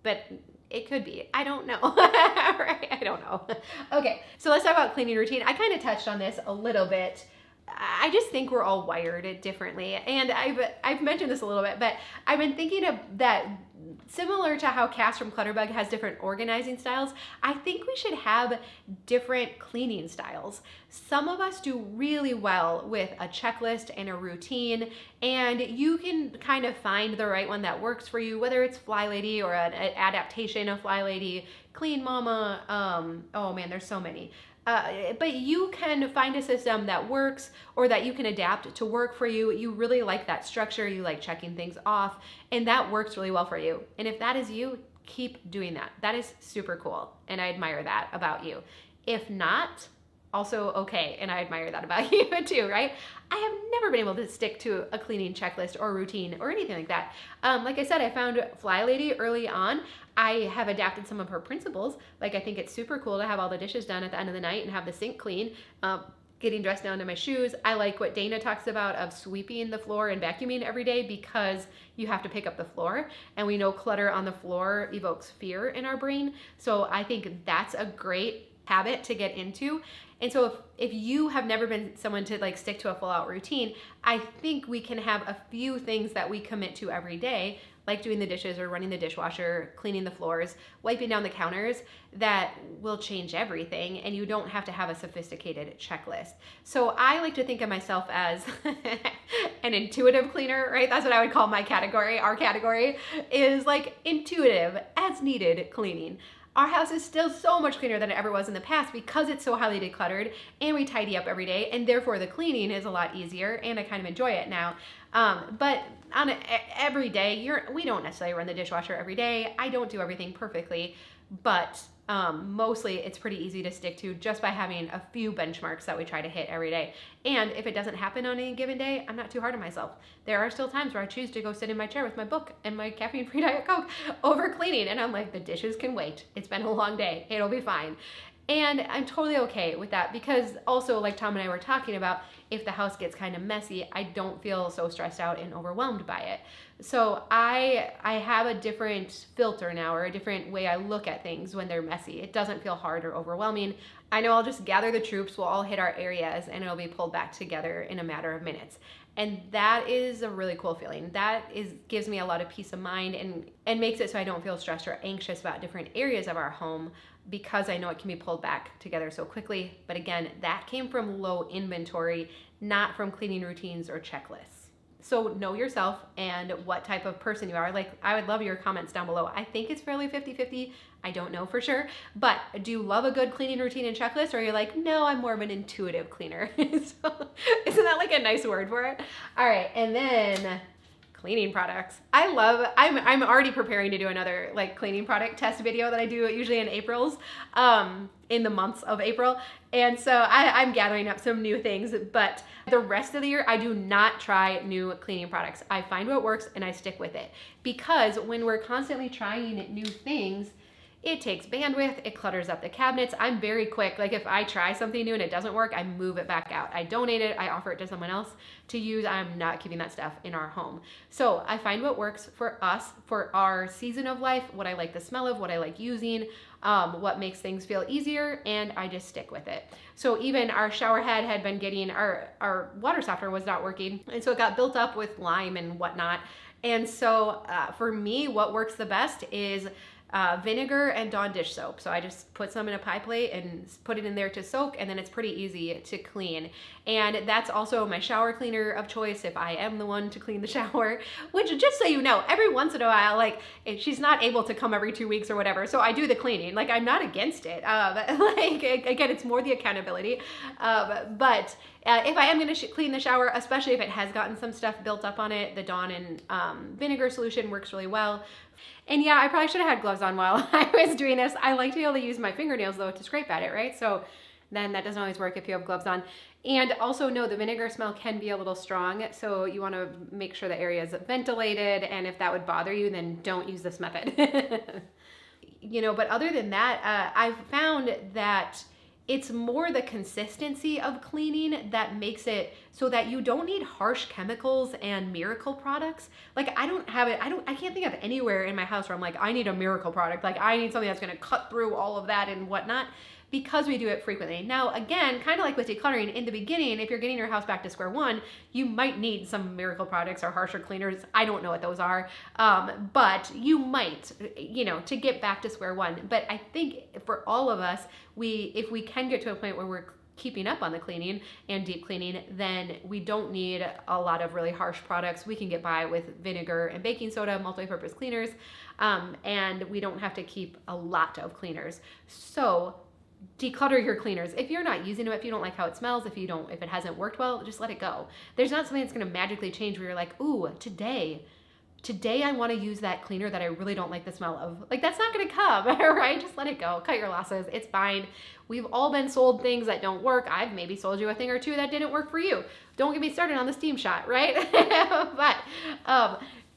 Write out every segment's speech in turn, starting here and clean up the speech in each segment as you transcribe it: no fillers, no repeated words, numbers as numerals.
but it could be. I don't know. Right? I don't know. Okay, so let's talk about cleaning routine. I kind of touched on this a little bit. I just think we're all wired differently. And I've mentioned this a little bit, but I've been thinking of that similar to how Cass from Clutterbug has different organizing styles. I think we should have different cleaning styles. Some of us do really well with a checklist and a routine, and you can kind of find the right one that works for you, whether it's Fly Lady or an adaptation of Fly Lady, Clean Mama, oh man, there's so many. But you can find a system that works or that you can adapt to work for you. You really like that structure, you like checking things off, and that works really well for you. And if that is you, keep doing that. That is super cool, and I admire that about you. If not, also okay, and I admire that about you too, right? I have never been able to stick to a cleaning checklist or routine or anything like that. Like I said, I found Fly Lady early on. I have adapted some of her principles. Like, I think it's super cool to have all the dishes done at the end of the night and have the sink clean. Getting dressed down to my shoes. I like what Dana talks about of sweeping the floor and vacuuming every day, because you have to pick up the floor, and we know clutter on the floor evokes fear in our brain. So I think that's a great habit to get into. And so if you have never been someone to like stick to a full out routine, I think we can have a few things that we commit to every day, like doing the dishes or running the dishwasher, cleaning the floors, wiping down the counters, that will change everything, and you don't have to have a sophisticated checklist. So I like to think of myself as an intuitive cleaner, right? That's what I would call my category. Our category is like intuitive, as needed cleaning. Our house is still so much cleaner than it ever was in the past because it's so highly decluttered, and we tidy up every day, and therefore the cleaning is a lot easier, and I kind of enjoy it now. But on every day, we don't necessarily run the dishwasher every day. I don't do everything perfectly, but mostly it's pretty easy to stick to just by having a few benchmarks that we try to hit every day. And if it doesn't happen on any given day, I'm not too hard on myself. There are still times where I choose to go sit in my chair with my book and my caffeine-free Diet Coke over cleaning, and I'm like, the dishes can wait. It's been a long day. It'll be fine. And I'm totally okay with that, because also, like Tom and I were talking about, if the house gets kind of messy, I don't feel so stressed out and overwhelmed by it. So I have a different filter now, or a different way I look at things when they're messy. It doesn't feel hard or overwhelming. I know I'll just gather the troops, we'll all hit our areas, and it'll be pulled back together in a matter of minutes. And that is a really cool feeling. That gives me a lot of peace of mind, and makes it so I don't feel stressed or anxious about different areas of our home, because I know it can be pulled back together so quickly. But again, that came from low inventory, not from cleaning routines or checklists. So know yourself and what type of person you are. Like, I would love your comments down below. I think it's fairly 50-50. I don't know for sure, but do you love a good cleaning routine and checklist, or are you like, no, I'm more of an intuitive cleaner? So, isn't that like a nice word for it? All right, and then cleaning products. I'm already preparing to do another like cleaning product test video that I do usually in April's, in the months of April. And so I'm gathering up some new things, but the rest of the year, I do not try new cleaning products. I find what works and I stick with it, because when we're constantly trying new things, it takes bandwidth, it clutters up the cabinets. I'm very quick. Like, if I try something new and it doesn't work, I move it back out. I donate it, I offer it to someone else to use. I'm not keeping that stuff in our home. So I find what works for us, for our season of life, what I like the smell of, what I like using, what makes things feel easier, and I just stick with it. So even our shower head had been getting, our water softener was not working, and so it got built up with lime and whatnot. And so for me, what works the best is vinegar and Dawn dish soap. So I just put some in a pie plate and put it in there to soak, and then it's pretty easy to clean. And that's also my shower cleaner of choice if I am the one to clean the shower, which, just so you know, every once in a while, like, if she's not able to come every 2 weeks or whatever, so I do the cleaning. Like, I'm not against it. Like, again, it's more the accountability. But if I am gonna clean the shower, especially if it has gotten some stuff built up on it, the Dawn and vinegar solution works really well. And yeah, I probably should have had gloves on while I was doing this. I like to be able to use my fingernails though to scrape at it, right? So then that doesn't always work if you have gloves on. And also know the vinegar smell can be a little strong, so you want to make sure the area is ventilated, and if that would bother you, then don't use this method. You know, but other than that, I've found that It's more the consistency of cleaning that makes it so that you don't need harsh chemicals and miracle products. Like I can't think of anywhere in my house where I'm like, I need a miracle product. Like I need something that's gonna cut through all of that and whatnot, because we do it frequently. Now, again, kind of like with decluttering, in the beginning, if you're getting your house back to square one, you might need some miracle products or harsher cleaners. I don't know what those are, but you might, to get back to square one. But I think for all of us, if we can get to a point where we're keeping up on the cleaning and deep cleaning, then we don't need a lot of really harsh products. We can get by with vinegar and baking soda, multi-purpose cleaners, and we don't have to keep a lot of cleaners. So declutter your cleaners. If you're not using them, if you don't like how it smells, if it hasn't worked well, just let it go. There's not something that's going to magically change where you're like, ooh, today I want to use that cleaner that I really don't like the smell of. Like, that's not going to come, right? Just let it go. Cut your losses. It's fine. We've all been sold things that don't work. I've maybe sold you a thing or two that didn't work for you. Don't get me started on the steam shot, right? But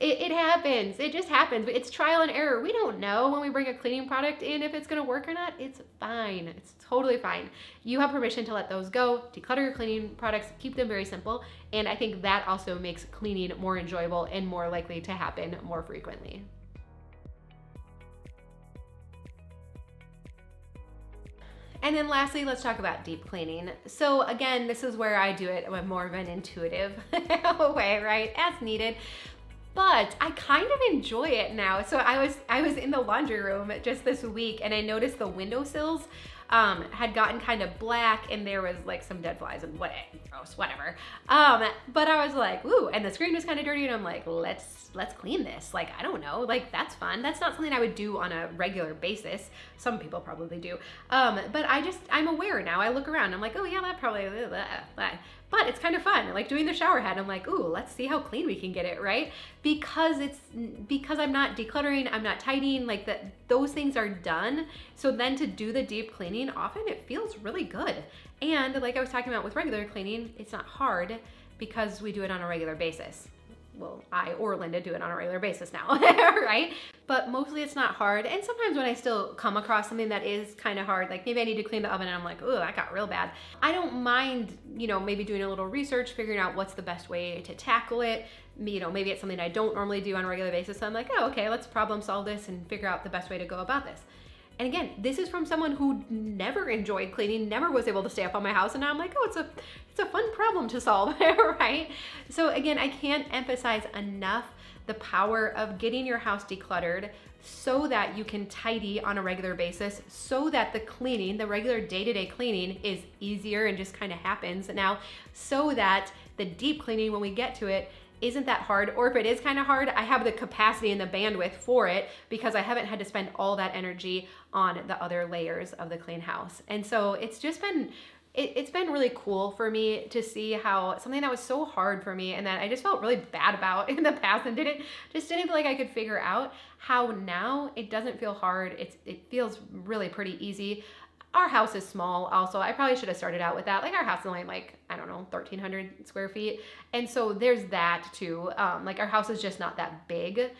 it happens. It just happens. It's trial and error. We don't know when we bring a cleaning product in if it's going to work or not. It's fine. It's totally fine. You have permission to let those go. Declutter your cleaning products. Keep them very simple. And I think that also makes cleaning more enjoyable and more likely to happen more frequently. And then lastly, let's talk about deep cleaning. So again, this is where I do it in more of an intuitive way, right? As needed. But I kind of enjoy it now. So I was in the laundry room just this week and I noticed the windowsills had gotten kind of black and there was like some dead flies and whatever. But I was like, ooh, and the screen was kind of dirty and I'm like, let's clean this. Like, I don't know, like that's fun. That's not something I would do on a regular basis. Some people probably do. But I'm aware now. I look around, I'm like, oh yeah, that probably, but it's kind of fun. Like doing the shower head, I'm like, ooh, let's see how clean we can get it, right? Because I'm not decluttering, I'm not tidying, like those things are done. So then to do the deep cleaning, often it feels really good. And like I was talking about with regular cleaning, it's not hard because we do it on a regular basis. Well, I or Linda do it on a regular basis now, right? But mostly it's not hard. And sometimes when I still come across something that is kind of hard, like maybe I need to clean the oven and I'm like, oh, that got real bad. I don't mind, maybe doing a little research, figuring out what's the best way to tackle it. Maybe it's something I don't normally do on a regular basis. So I'm like, oh, okay, let's problem solve this and figure out the best way to go about this. And again, this is from someone who never enjoyed cleaning, never was able to stay up on my house. And now I'm like, oh, it's a fun problem to solve, right? So again, I can't emphasize enough the power of getting your house decluttered so that you can tidy on a regular basis, so that the cleaning, the regular day-to-day cleaning is easier and just kind of happens now, so that the deep cleaning, when we get to it, isn't that hard, or if it is kind of hard, I have the capacity and the bandwidth for it because I haven't had to spend all that energy on the other layers of the clean house. And so it's just been, it's been really cool for me to see how something that was so hard for me and that I just felt really bad about in the past and didn't feel like I could figure out, how now it doesn't feel hard. It feels really pretty easy. Our house is small also. I probably should have started out with that. Like our house is only like, I don't know, 1,300 square feet. And so there's that too. Like our house is just not that big,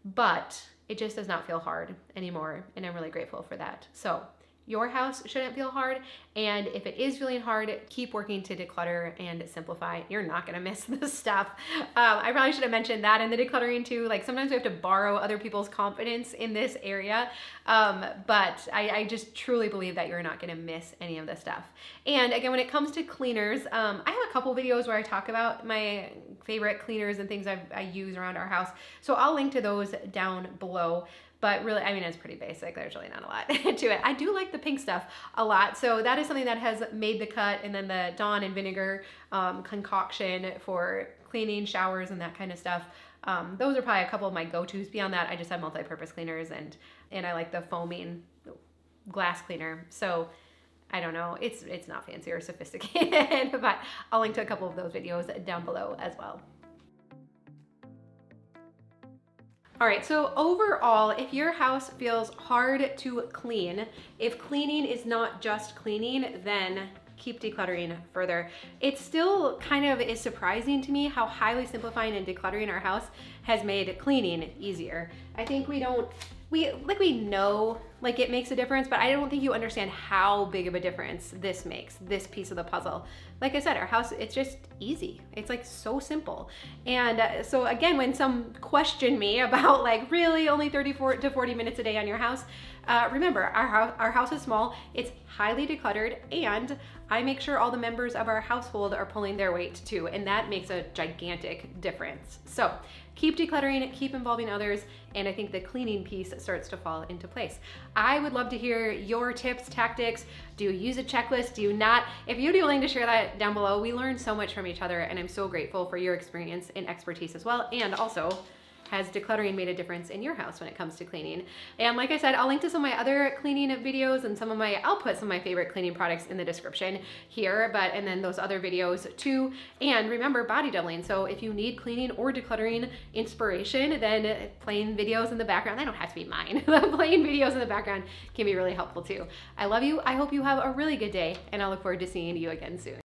but it just does not feel hard anymore. And I'm really grateful for that. So your house shouldn't feel hard. And if it is feeling hard, keep working to declutter and simplify. You're not gonna miss this stuff. I probably should have mentioned that in the decluttering too. Like sometimes we have to borrow other people's confidence in this area. But I just truly believe that you're not gonna miss any of this stuff. And again, when it comes to cleaners, I have a couple videos where I talk about my favorite cleaners and things I use around our house. So I'll link to those down below. But really, I mean, it's pretty basic. There's really not a lot to it. I do like the pink stuff a lot. So that is something that has made the cut. And then the Dawn and vinegar concoction for cleaning showers and that kind of stuff. Those are probably a couple of my go-tos. Beyond that, I just have multi-purpose cleaners and I like the foaming glass cleaner. So I don't know, it's not fancy or sophisticated, but I'll link to a couple of those videos down below as well. All right, so overall, if your house feels hard to clean, if cleaning is not just cleaning, then keep decluttering further. It still kind of is surprising to me how highly simplifying and decluttering our house has made cleaning easier. I think we don't we know like it makes a difference, but I don't think you understand how big of a difference this makes, this piece of the puzzle. Like I said, our house, it's just easy. It's like so simple. And so again, when some question me about like really only 34 to 40 minutes a day on your house, remember our house is small, it's highly decluttered, and I make sure all the members of our household are pulling their weight too, and that makes a gigantic difference. So keep decluttering, keep involving others, and I think the cleaning piece starts to fall into place. I would love to hear your tips, tactics. Do you use a checklist? Do you not? If you'd be willing to share that down below, we learn so much from each other, and I'm so grateful for your experience and expertise as well. And also, has decluttering made a difference in your house when it comes to cleaning? And like I said, I'll link to some of my other cleaning videos and I'll put some of my favorite cleaning products in the description here, and then those other videos too. And remember, body doubling. So if you need cleaning or decluttering inspiration, then playing videos in the background, they don't have to be mine. Playing videos in the background can be really helpful too. I love you. I hope you have a really good day, and I'll look forward to seeing you again soon.